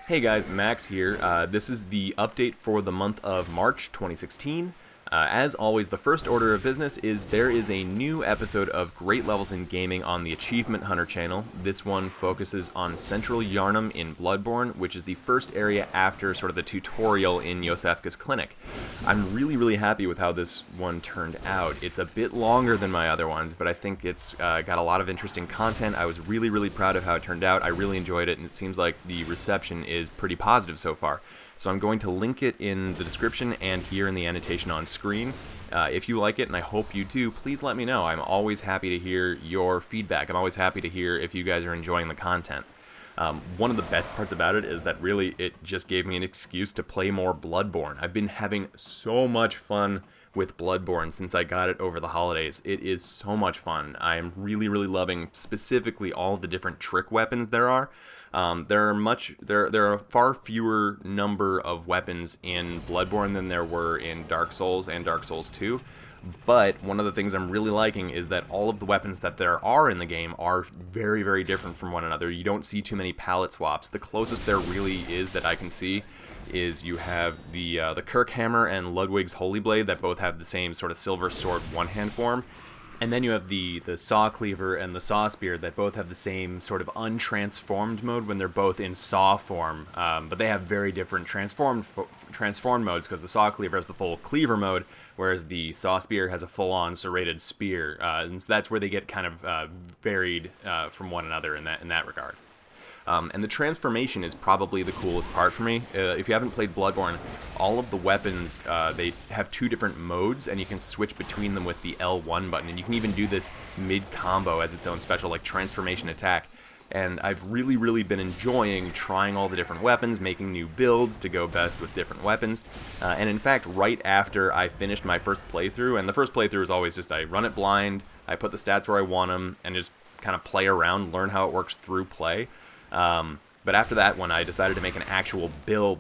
Hey guys, Max here. This is the update for the month of March 2016. As always, the first order of business is there is a new episode of Great Levels in Gaming on the Achievement Hunter channel. This one focuses on Central Yharnam in Bloodborne, which is the first area after sort of the tutorial in Yosefka's clinic. I'm really happy with how this one turned out. It's a bit longer than my other ones, but I think it's got a lot of interesting content. I was really proud of how it turned out. I really enjoyed it, and it seems like the reception is pretty positive so far. So I'm going to link it in the description and here in the annotation on screen. If you like it, and I hope you do, please let me know. I'm always happy to hear your feedback. I'm always happy to hear if you guys are enjoying the content. One of the best parts about it is that really it just gave me an excuse to play more Bloodborne. I've been having so much fun with Bloodborne since I got it over the holidays. It is so much fun. I am really loving specifically all the different trick weapons there are. There are a far fewer number of weapons in Bloodborne than there were in Dark Souls and Dark Souls 2. But one of the things I'm really liking is that all of the weapons that there are in the game are very different from one another. You don't see too many palette swaps. The closest there really is that I can see is you have the Kirkhammer and Ludwig's Holy Blade that both have the same sort of silver sword one-hand form. And then you have the Saw Cleaver and the Saw Spear that both have the same sort of untransformed mode when they're both in Saw form. But they have very different transformed modes because the Saw Cleaver has the full Cleaver mode, whereas the Saw Spear has a full-on serrated spear. And so that's where they get kind of varied from one another in that regard. And the transformation is probably the coolest part for me. If you haven't played Bloodborne, all of the weapons, they have two different modes, and you can switch between them with the L1 button. And you can even do this mid-combo as its own special, like, transformation attack. And I've really been enjoying trying all the different weapons, making new builds to go best with different weapons. And in fact, right after I finished my first playthrough, and the first playthrough is always just I run it blind, I put the stats where I want them, and just kind of play around, learn how it works through play. But after that one, I decided to make an actual build,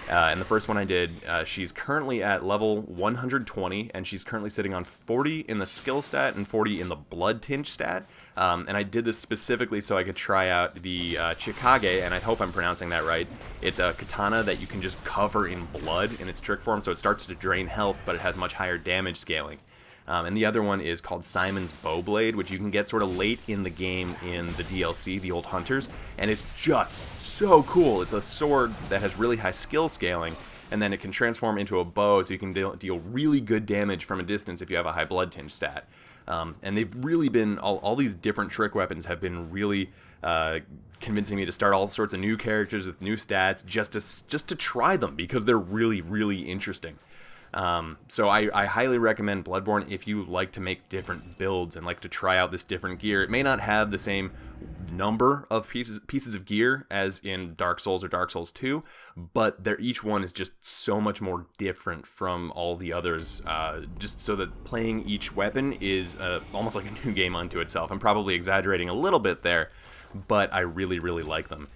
and the first one I did, she's currently at level 120, and she's currently sitting on 40 in the skill stat and 40 in the blood tinge stat, and I did this specifically so I could try out the Chikage, and I hope I'm pronouncing that right. It's a katana that you can just cover in blood in its trick form, so it starts to drain health, but it has much higher damage scaling. And the other one is called Simon's Bowblade, which you can get sort of late in the game in the DLC, the Old Hunters, and it's just so cool. It's a sword that has really high skill scaling, and then it can transform into a bow, so you can deal really good damage from a distance if you have a high blood tinge stat. And they've really been, all these different trick weapons have been really convincing me to start all sorts of new characters with new stats just to try them, because they're really interesting. So I highly recommend Bloodborne if you like to make different builds and like to try out this different gear. It may not have the same number of pieces of gear as in Dark Souls or Dark Souls 2, but each one is just so much more different from all the others, just so that playing each weapon is almost like a new game unto itself. I'm probably exaggerating a little bit there, but I really like them.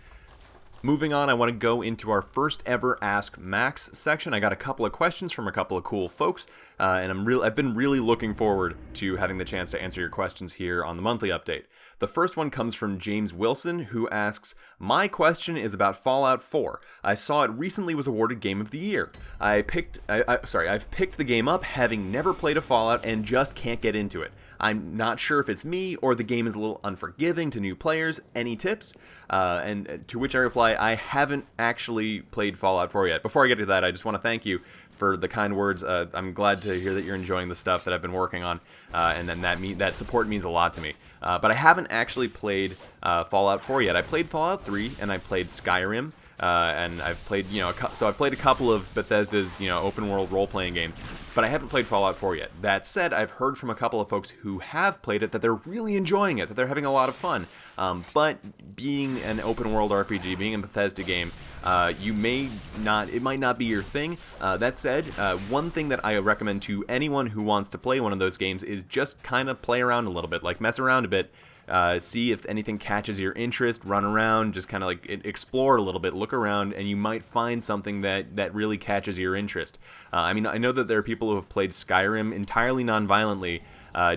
Moving on, I want to go into our first ever Ask Max section. I got a couple of questions from a couple of cool folks, and I've been really looking forward to having the chance to answer your questions here on the monthly update. The first one comes from James Wilson, who asks, "My question is about Fallout 4. I saw it recently was awarded Game of the Year. I've picked the game up, having never played a Fallout, and just can't get into it. I'm not sure if it's me or the game is a little unforgiving to new players. Any tips?" And to which I reply, I haven't actually played Fallout 4 yet. Before I get to that, I just want to thank you for the kind words. I'm glad to hear that you're enjoying the stuff that I've been working on, and then that support means a lot to me. But I haven't actually played Fallout 4 yet. I played Fallout 3 and I played Skyrim. And I've played, I've played a couple of Bethesda's, open world role-playing games, but I haven't played Fallout 4 yet. That said, I've heard from a couple of folks who have played it that they're really enjoying it, that they're having a lot of fun. But being an open world RPG, being a Bethesda game, it might not be your thing. That said, one thing that I recommend to anyone who wants to play one of those games is just kind of play around a little bit, like mess around a bit. See if anything catches your interest, run around, just kind of like explore a little bit, look around, and you might find something that really catches your interest. I know that there are people who have played Skyrim entirely non-violently,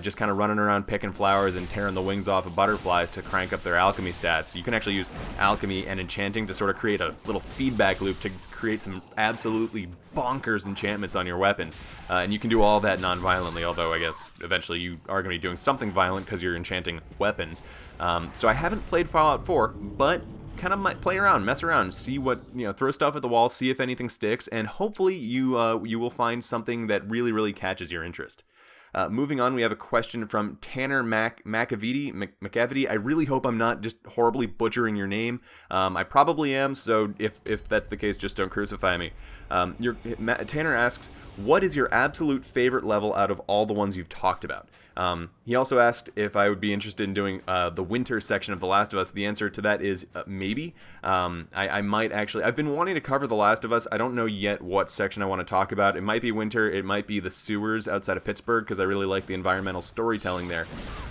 just kind of running around picking flowers and tearing the wings off of butterflies to crank up their alchemy stats. You can actually use alchemy and enchanting to sort of create a little feedback loop to create some absolutely bonkers enchantments on your weapons. And you can do all that non-violently, although I guess eventually you are going to be doing something violent because you're enchanting weapons. So I haven't played Fallout 4, but kind of might play around, mess around, see what, throw stuff at the wall, see if anything sticks, and hopefully you will find something that really, really catches your interest. Moving on, we have a question from Tanner McAvity. I really hope I'm not just horribly butchering your name. I probably am, so if that's the case, just don't crucify me. Tanner asks, what is your absolute favorite level out of all the ones you've talked about? He also asked if I would be interested in doing the winter section of The Last of Us. The answer to that is maybe. I might actually. I've been wanting to cover The Last of Us. I don't know yet what section I want to talk about. It might be winter. It might be the sewers outside of Pittsburgh, because I really like the environmental storytelling there.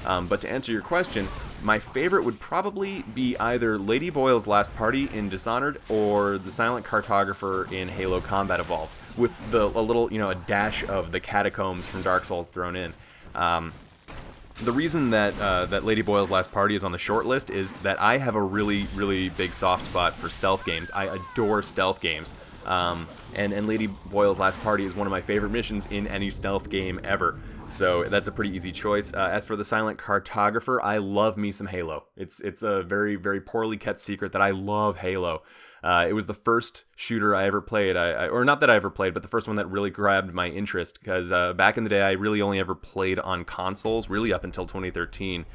But to answer your question, my favorite would probably be either Lady Boyle's Last Party in Dishonored or the Silent Cartographer in Halo Combat Evolved, with a little, a dash of the catacombs from Dark Souls thrown in. The reason that Lady Boyle's Last Party is on the short list is that I have a really, really big soft spot for stealth games. I adore stealth games. And Lady Boyle's Last Party is one of my favorite missions in any stealth game ever. So that's a pretty easy choice. As for the Silent Cartographer, I love me some Halo. It's a very, very poorly kept secret that I love Halo. It was the first shooter I ever played, or not that I ever played, but the first one that really grabbed my interest, because back in the day I really only ever played on consoles, really up until 2013,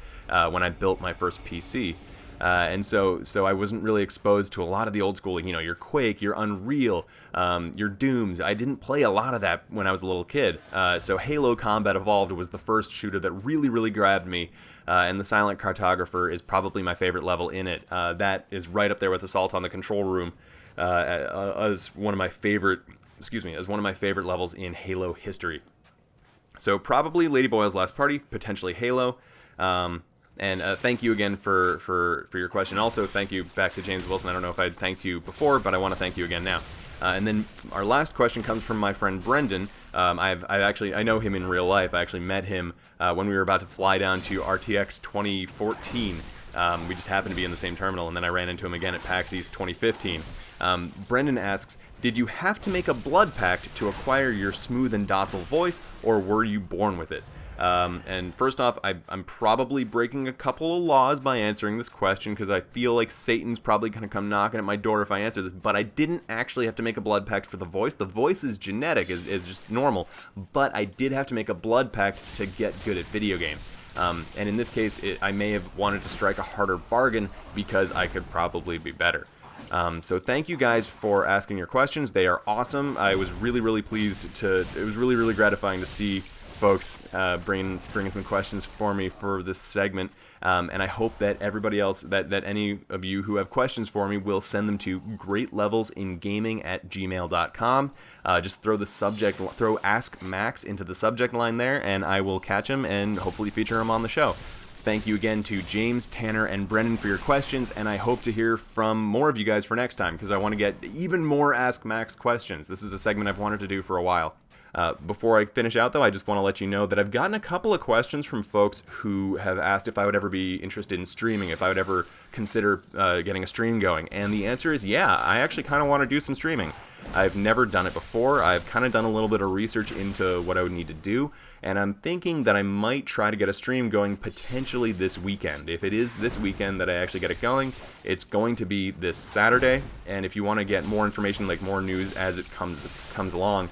when I built my first PC. And so I wasn't really exposed to a lot of the old school, your Quake, your Unreal, your Dooms. I didn't play a lot of that when I was a little kid. So Halo Combat Evolved was the first shooter that really, really grabbed me. And the Silent Cartographer is probably my favorite level in it. That is right up there with Assault on the Control Room as one of my favorite levels in Halo history. So probably Lady Boyle's Last Party, potentially Halo. And thank you again for your question. Also, thank you back to James Wilson. I don't know if I thanked you before, but I want to thank you again now. And then our last question comes from my friend Brendan. I know him in real life. I actually met him when we were about to fly down to RTX 2014. We just happened to be in the same terminal, and then I ran into him again at PAX East 2015. Brendan asks, did you have to make a blood pact to acquire your smooth and docile voice, or were you born with it? And first off, I'm probably breaking a couple of laws by answering this question, because I feel like Satan's probably going to come knocking at my door if I answer this, but I didn't actually have to make a blood pact for the voice. The voice is genetic, is just normal, but I did have to make a blood pact to get good at video games. And in this case, I may have wanted to strike a harder bargain because I could probably be better. So thank you guys for asking your questions. They are awesome. I was really, really pleased it was really, really gratifying to see folks bringing some questions for me for this segment, and I hope that everybody else, that any of you who have questions for me will send them to greatlevelsingaming@gmail.com. Just throw Ask Max into the subject line there, and I will catch them and hopefully feature them on the show. Thank you again to James, Tanner, and Brendan for your questions, and I hope to hear from more of you guys for next time, because I want to get even more Ask Max questions. This is a segment I've wanted to do for a while. Before I finish out, though, I just want to let you know that I've gotten a couple of questions from folks who have asked if I would ever be interested in streaming, if I would ever consider getting a stream going. And the answer is yeah, I actually kind of want to do some streaming. I've never done it before. I've kind of done a little bit of research into what I would need to do, and I'm thinking that I might try to get a stream going potentially this weekend. If it is this weekend that I actually get it going, it's going to be this Saturday, and if you want to get more information, like more news as it comes along,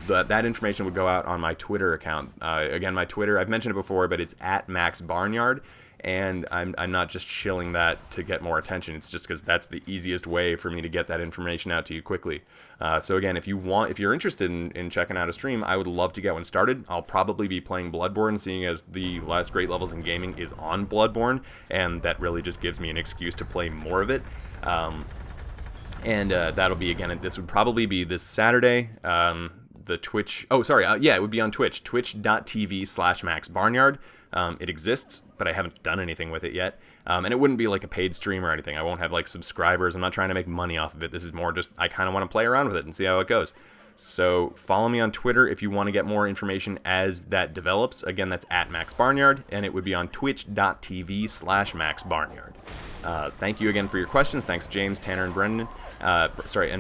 that information would go out on my Twitter account. Again, my Twitter, I've mentioned it before, but it's @maxbarnyard, and I'm not just shilling that to get more attention. It's just because that's the easiest way for me to get that information out to you quickly. So again, if you're interested in checking out a stream, I would love to get one started. I'll probably be playing Bloodborne, seeing as the last Great Levels in Gaming is on Bloodborne, and that really just gives me an excuse to play more of it. And that'll be, again, this would probably be this Saturday. The Twitch, it would be on Twitch, twitch.tv/maxbarnyard. It exists, but I haven't done anything with it yet. And it wouldn't be like a paid stream or anything. I won't have like subscribers. I'm not trying to make money off of it. This is more just, I kind of want to play around with it and see how it goes. So follow me on Twitter if you want to get more information as that develops. Again, that's at maxbarnyard, and it would be on twitch.tv/maxbarnyard. Thank you again for your questions. Thanks, James, Tanner, and Brendan.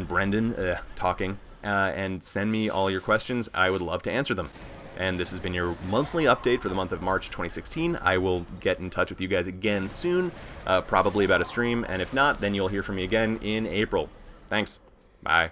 Brendan talking. And send me all your questions. I would love to answer them. And this has been your monthly update for the month of March 2016. I will get in touch with you guys again soon, probably about a stream. And if not, then you'll hear from me again in April. Thanks. Bye.